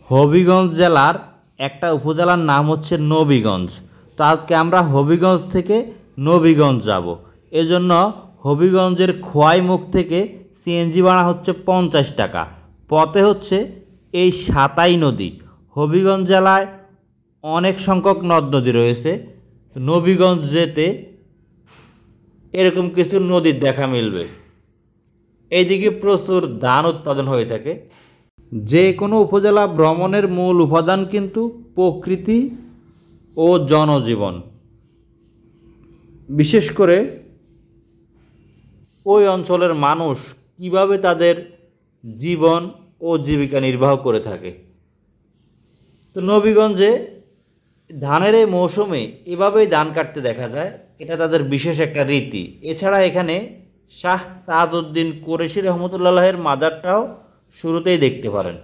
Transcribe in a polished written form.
হবিগঞ্জ জেলার একটা উপজেলার নাম হচ্ছে নবীগঞ্জ। তো আজকে আমরা হবিগঞ্জ থেকে নবীগঞ্জ যাব। এজন্য হবিগঞ্জের খোয়াইমুখ থেকে সিএনজি ভাড়া হচ্ছে 50 টাকা। পথে হচ্ছে এই সাতাই নদী। হবিগঞ্জ জেলায় অনেক সংখ্যক নদ নদী রয়েছে। নবীগঞ্জ যেতে এরকম কিছু নদীর দেখা মিলবে। এইদিকে প্রচুর ধান উৎপাদন হয়ে থাকে। যে কোনো উপজেলা ভ্রমণের মূল উপাদান কিন্তু প্রকৃতি ও জনজীবন। বিশেষ করে ওই অঞ্চলের মানুষ কিভাবে তাদের জীবন ও জীবিকা নির্বাহ করে থাকে। তো নবীগঞ্জে ধানের এই মৌসুমে এভাবেই ধান কাটতে দেখা যায়, এটা তাদের বিশেষ একটা রীতি। এছাড়া এখানে শাহ তাজউদ্দিন কুরেশি রহমতুল্লাহের মাজারটাও শুরুতেই দেখতে পারেন।